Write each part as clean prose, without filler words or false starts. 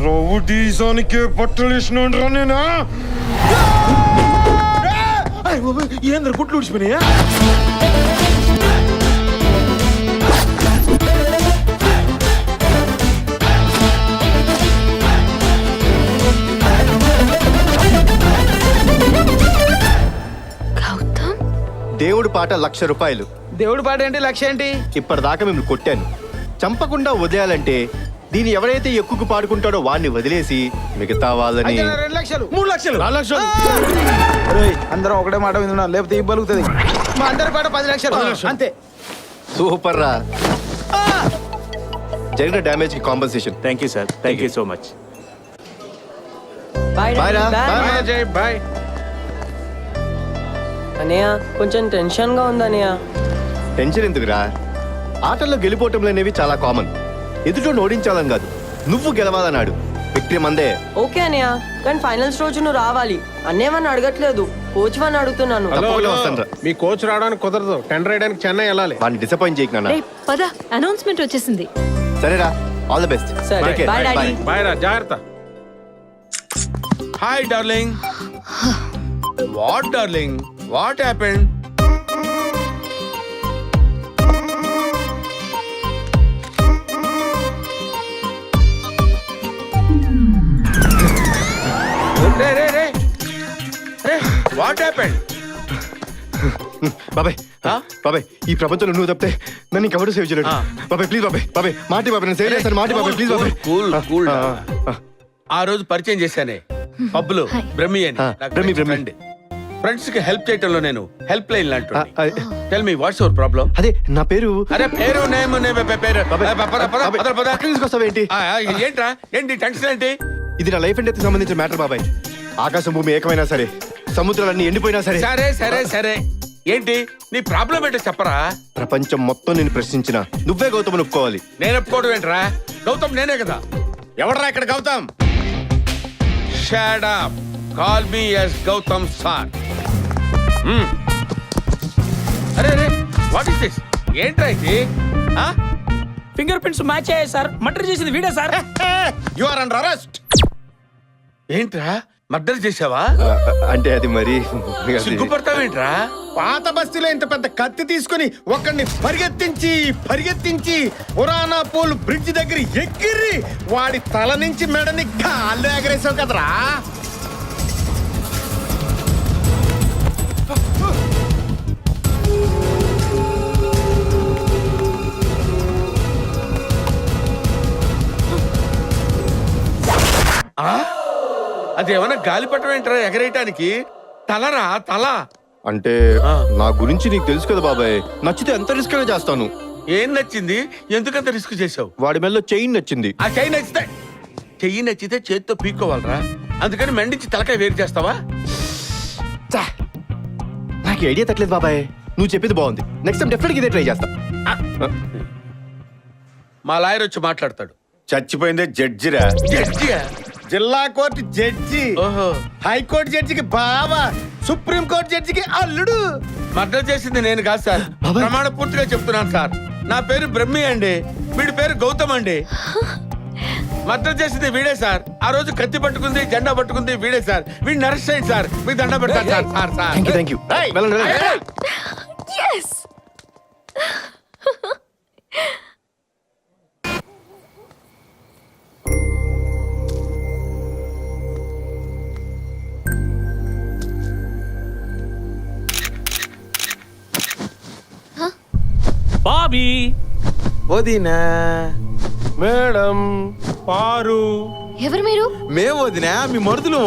రౌడీజానికే పట్టలేసినాడు రా నేనా. ఏంద్ర గుట్లు ఉడిచిపోయినాయా? దేవుడి పాట ₹1,00,000. దేవుడి పాట ఏంటి, లక్ష్యం ఏంటి? ఇప్పటిదాకా మిమ్మల్ని కొట్టాను, చంపకుండా వదిలేయాలంటే దీన్ని ఎవరైతే ఎక్కువ పాడుకుంటాడో వాడిని వదిలేసి మిగతా వాళ్ళని 2 లక్షలు 3 లక్షలు 4 లక్షలు. అందరం ఒకటే మాట వింటున్నా, లేకపోతే ఇవ్వగలుగుతుంది. మా అందరి పాట 10 లక్షలు అంతే. సూపర్ రా. జరిగిన డ్యామేజ్ కి compensation. Thank you sir, thank you so much. Bye రా. జై బాయ్. అనయ్య కొంచెం టెన్షన్ గా ఉంది అనయ్య. టెన్షన్ ఎందుకురా, ఆటల్లో గెలిపోవటంలు అనేవి చాలా కామన్. ఎదుటోని ఓడించాలని కాదు, నువ్వు గెలవాలన్నాడు. విక్టరీ మందే. ఓకే అనయ్య, కానీ ఫైనల్స్ రోజు నువ్వు రావాలి. అన్నేమని అడగట్లేదు, కోచ్ వని అడుగుతున్నాను. తప్పకుండా వస్తానురా. మీ కోచ్ రావడానికి కుదరదు, టెండర్ వేయడానికి చెన్నై వెళ్ళాలి. వాడిని డిసప్పాయింట్ చేయకు నాన్న. పద, అనౌన్స్మెంట్ వచ్చేసింది. సరేరా, ఆల్ ది బెస్ట్. సరే, bye, డాడీ. బాయ్ రా, జాగ్రత్త. Hi darling. What darling, what happened? What happened? బాబాయ్, బాబాయ్, ఈ ప్రపంచంలో నువ్వు తప్పితే నన్ను ఇంకెవరు సేవ్ చేయలేడు. బాబాయ్ ప్లీజ్, బాబాయ్, బాబాయ్, మాటి బాబాయ్, నేను సేవ్ చేస్తాను. మాటి బాబాయ్, ప్లీజ్ బాబాయ్. కూల్. ఆ రోజు పరిచయం చేశానే పబ్బులో బ్రహ్మి అని. బ్రహ్మి. ఫ్రెండ్స్ కి హెల్ప్ చేయటంలో నేను హెల్ప్ లైన్ లాంటి. Tell me what's your problem? అదే నా పేరు. అరే పేరు నేమ్ పేరు తీసుకొస్తావేంటి? ఏంట్రా, ఏంటి టెన్షన్ ఏంటి? ఇది నా లైఫ్ అండ్ డెత్ సంబంధించిన మ్యాటర్ బాబాయ్. ఆకాశం భూమి ఏకమైనా సరే, సముద్రాలన్నీ ఎండిపోయినా సరే. సరే సరే సరే, ఏంటి నీ ప్రాబ్లం ఏంటో చెప్పరా? ప్రపంచం మొత్తం నేను ప్రశ్నించిన నువ్వే గౌతమ్ ఒప్పుకోవాలి. నేను ఒప్పుకోవడం ఏంట్రా? గౌతమ్ నేనే కదా. ఎవడరా ఇక్కడ Gautam? Shut up, call me as Gautam sir. అరే అరే, వాట్ ఇస్ దిస్? ఏంట్రా ఇది? ఫింగర్ ప్రింట్స్ మ్యాచ్ అయ్యాయి సార్. మర్డర్ చేసింది వీడే sir. You are under arrest. ఏంట్రా, మర్డర్ చేసావా? అంటే అది మరి సిగ్గుపడతావేంట్రా? పాత బస్తీలో ఇంత పెద్ద కత్తి తీసుకుని ఒకడిని పరిగెత్తించి పురాణా పోల్ బ్రిడ్జ్ దగ్గర ఎక్కిర్రి వాడి తల నుంచి మెడని కాళ్ళు ఎగరేసావు కదరా. అదేమన్నా గాలిపటం ఏంట్రా ఎగరేయటానికి? తలరా తల. అంటే నా గురించి నీకు తెలుసు కదా బాబాయ్, నచ్చితే ఎంత రిస్క్ అయినా చేస్తాను. ఏం నచ్చింది? ఎందుకంత రిస్క్ చేసావు? వాడి మెల్లో చైన్ నచ్చింది. ఆ చెయ్యి నచ్చితే చేతితో పీక్కోవాలరా, అందుకని మెండించి తలకాయ వేరు చేస్తావా? నాకు ఐడియా తట్టలేదు బాబాయ్, నువ్వు చెప్పింది బాగుంది. నెక్స్ట్ టైం డెఫినెట్గా ఇదే ట్రై చేస్తా. మా లాయర్ వచ్చి మాట్లాడతాడు. చచ్చిపోయిందే జడ్జిరా. జడ్జియా? జిల్లా కోర్టు జడ్జి, ఓహో. హైకోర్టు జడ్జికి బావా, సుప్రీం కోర్టు జడ్జికి అల్లుడు. మర్డర్ చేసింది నేను కాదు సార్, ప్రమాణ పూర్తిగా చెప్తున్నాను సార్. నా పేరు బ్రహ్మి అండి, వీడి పేరు గౌతమ్ అండి. మర్డర్ చేసింది వీడే సార్. ఆ రోజు కత్తి పట్టుకుంది, జెండా పట్టుకుంది వీడే సార్. వీడిని అరెస్ట్ చేయండి సార్, మీకు దండ పెడతాను sir. Sir sir thank you. వెళ్ళండి, వెళ్ళండి. Yes. బాబీ, వదినా, మేడం, పారు. ఎవరు మీరు? మేము వదినా మీ మరుదులు.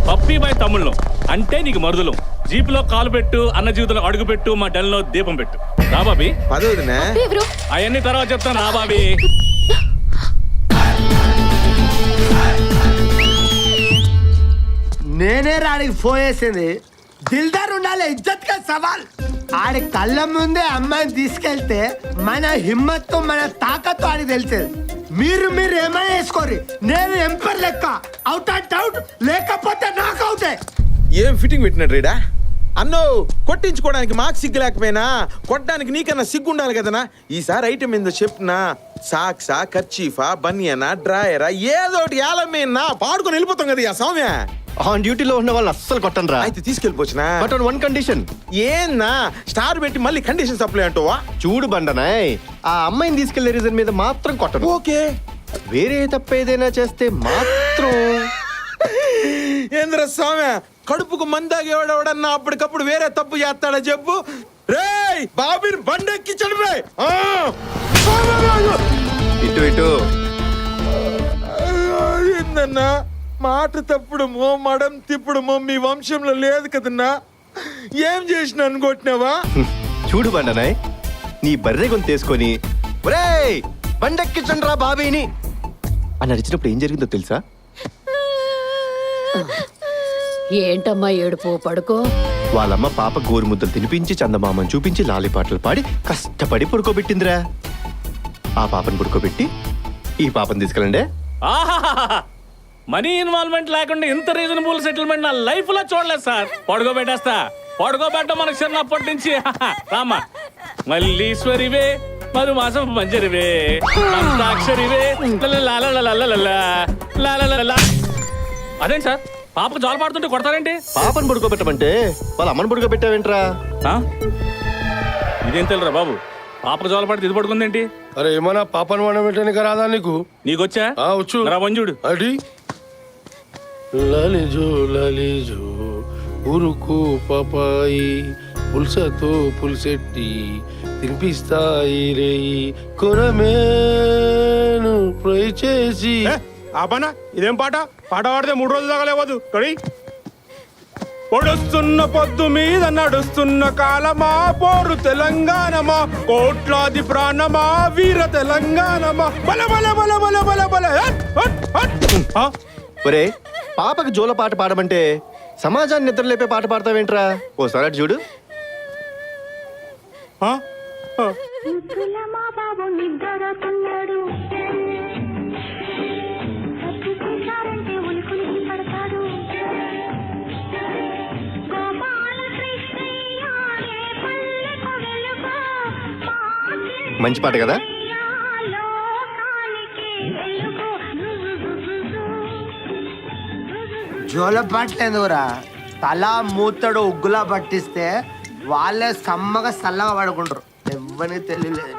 పప్పీ బాయ్ తమ్ముళ్ళం అంటే నీకు మరుదులం. జీపులో కాలు పెట్టు, అన్న జీవితంలో అడుగు పెట్టు, మా డెల్లో దీపం పెట్టు. రా బాబీ. అదే వదినా. ఎవరు? అవన్నీ తర్వాత చెప్తాను, రా బాబీ. నేనే రాడికి ఫోన్ చేసింది. దిల్దార్ ఉండాలి, ఇజ్జత్ కా సవాల్. ఆడి కళ్ళ ముందే అమ్మాయిని తీసుకెళ్తే మన హిమ్మత్తు మన తాకత్తు ఆడికి తెలిసేది. మీరు ఏమైనా వేసుకోరు, నేను ఎంపర్ లెక్క అవుట్ అండ్ అవుట్, లేకపోతే నాకు అవుతే. ఏం ఫిట్టింగ్ పెట్టినాడు రేడా? అన్నో కొట్టించుకోవడానికి మాకు సిగ్గు లేకపోయినా కొట్టడానికి నీకన్నా సిగ్గు ఉండాలి కదనా. ఈసారి ఐటమ్ ఏందో చెప్నా, సాక్సా కర్చీఫా బనియనా డ్రాయరా ఏదోటి ఏలమేనా పాడుకొని వెళ్ళిపోతాం కదా ఇక సౌమ్య. ఆన్ డ్యూటీలో ఉన్న వాళ్ళని అస్సలు కొట్టను రా. అయితే తీసుకెళ్ళిపోవచ్చునా? But on one condition. ఏంనా స్టార్ పెట్టి మళ్ళీ కండిషన్ సప్లై అంటావా? చూడు బండనాయ్, ఆ అమ్మాయిని తీసుకెళ్లే రీజన్ మీద మాత్రం కొట్టను. ఓకే. వేరే తప్ప ఏదైనా చేస్తే మాత్రం ఏంద్ర స్వామి కడుపుకు మందాగేవాడెవడన్నా అప్పటికప్పుడు వేరే తప్పు చేస్తాడా చెప్పు. రేయ్ బాబుని బండెక్కించడు రే. ఇటు ఇటు. ఏందన్నా మాట తప్పుడుమో మడం తిప్పుడుమో మీ వంశంలో లేదు కదన్నా. ఏం చేసిన అనుకుంటున్నావా? చూడు బండనాయ్, నీ బర్రె గొంతు తీసుకొని ఒరేయ్ బండెక్కించండి రా బాబీని అని అరిచినప్పుడు ఏం జరిగిందో తెలుసా? ఏంటమ్మా ఏడుపు, పడుకో. వాళ్ళమ్మ పాప గోరు ముద్దలు తినిపించి చందమామని చూపించి లాలిపాటలు పాడి కష్టపడి పడుకోబెట్టిందిరా. ఆ పాపను పడుకోబెట్టి ఈ పాపను తీసుకెళ్ళండి. మనీ ఇన్వాల్వ్మెంట్ లేకుండా ఇంత రీజనబుల్ సెటిల్మెంట్ నా లైఫ్ లో చూడలేదు సార్. పడుకోబెట్టేస్తా. పడుకోబెట్ట మనకు చిన్నప్పటి నుంచి. రామా మల్లీశ్వరివే మరు మాసం మంజరివే మంత్రాక్షరివే. అదేంటి సార్ పాపకు జోల పాడుతుంటే కొడతారేంటి? పాపను పడుకోబెట్టమంటే వాళ్ళ అమ్మను పడుకోబెట్టావేంట్రా? ఇదేం తెలురా బాబు, పాపకు జోల పాడితే ఇది పడుకుందేంటి? అరే ఏమన్నా పాపను వండ పెట్టడానికి రాదా నీకు? నీకొచ్చా? వచ్చు. రా వంజుడు. అడి లలిజో లలిజో ఉరుకు పాపాయి పుల్సతో పుల్సెట్టి తినిపిస్తాయి రేయి కొరమేను ఫ్రై చేసి. ఆపనా ఇదేం పాట? పాట పాడితే 3 రోజులు తగలేవద్దు కడి. పొడుస్తున్న పొద్దు మీద నడుస్తున్న కాలమా పోరు తెలంగాణమా కోట్లాది ప్రాణమా వీర తెలంగాణమా బల బల బల బల బల బల. ఒరే పాపకి జోల పాట పాడమంటే సమాజాన్ని నిద్రలేపే పాట పాడతావేంట్రా? ఓసారి అటు చూడు. మంచి పాట కదా? జోల పట్టలేదురా, తల మూతడు ఉగ్గులా పట్టిస్తే వాళ్ళే సమ్మగా సల్లగా పడుకుంటారు. ఎవ్వరికి తెలియలేదు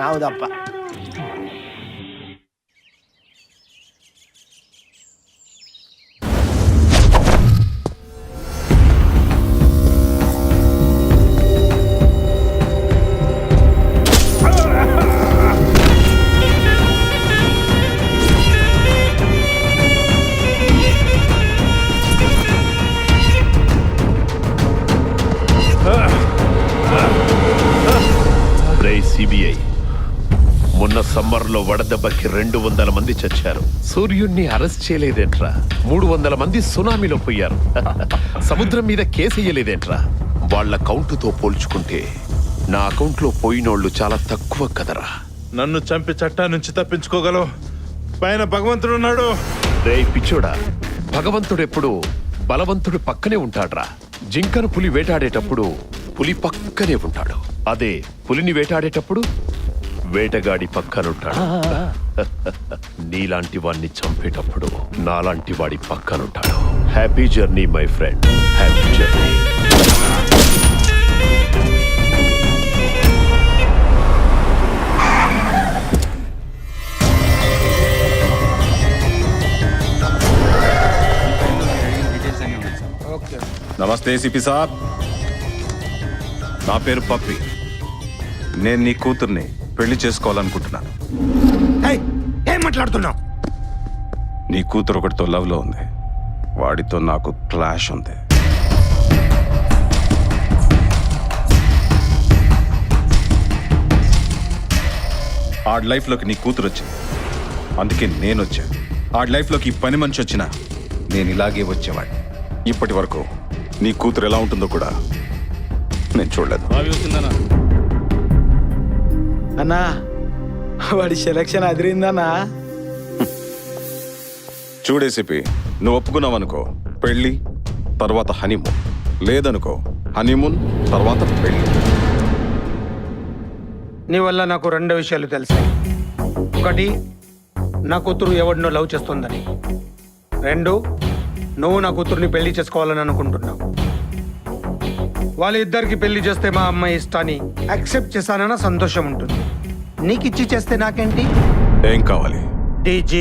నాకు తప్ప. సిబిఐ మొన్న సమ్మర్లో వడదెబ్బకి 200 మంది చచ్చారు. సూర్యుణ్ణి అరెస్ట్ చేయలేదేంట్రా? 300 మంది సునామీలో పోయారు. సముద్రం మీద కేసేయలేదేంట్రా? వాళ్ళ కౌంటుతో పోల్చుకుంటే నా అకౌంట్లో పోయినోళ్ళు చాలా తక్కువ కదరా. నన్ను చంపి చట్టా నుంచి తప్పించుకోగలవు, పైన భగవంతుడు ఉన్నాడు. రే పిచ్చోడా, భగవంతుడెప్పుడు బలవంతుడు పక్కనే ఉంటాడ్రా. జింకను పులి వేటాడేటప్పుడు పులి పక్కనే ఉంటాడు. అదే పులిని వేటాడేటప్పుడు వేటగాడి పక్కనుంటాడు. నీలాంటి వాడిని చంపేటప్పుడు నాలాంటి వాడి పక్కనుంటాడు. Happy journey my friend, happy journey. నమస్తే సిపి సాబ్, నా పేరు పప్పి. నేను నీ కూతుర్ని పెళ్లి చేసుకోవాలనుకుంటున్నాను. ఏం మాట్లాడుతున్నావు? నీ కూతురు ఒకటితో లవ్ లో ఉంది, వాడితో నాకు క్లాష్ ఉంది. ఆడి లైఫ్లోకి నీ కూతురు వచ్చింది, అందుకే నేను వచ్చా. ఆడి లైఫ్లోకి పని మనిషి వచ్చినా నేను ఇలాగే వచ్చేవాడిని. ఇప్పటి వరకు నీ కూతురు ఎలా ఉంటుందో కూడా నేను చూడలేదు. అన్నా వాడి సెలక్షన్ అదిరిందన్నా. చూడేసిపి, నువ్వు ఒప్పుకున్నావనుకో పెళ్ళి, తర్వాత హనీమూన్. లేదనుకో హనీమూన్ తర్వాత పెళ్లి. నీ వల్ల నాకు 2 విషయాలు తెలుసు. ఒకటి, నా కూతురు ఎవడినో లవ్ చేస్తుందని. 2, నువ్వు నా కూతుర్ని పెళ్లి చేసుకోవాలని అనుకుంటున్నావు. వాళ్ళిద్దరికి పెళ్లి చేస్తే మా అమ్మాయి ఇష్టాన్ని యాక్సెప్ట్ చేశానన్న సంతోషం ఉంటుంది. నీకిచ్చి చేస్తే నాకేంటి? ఏం కావాలి? డీజీ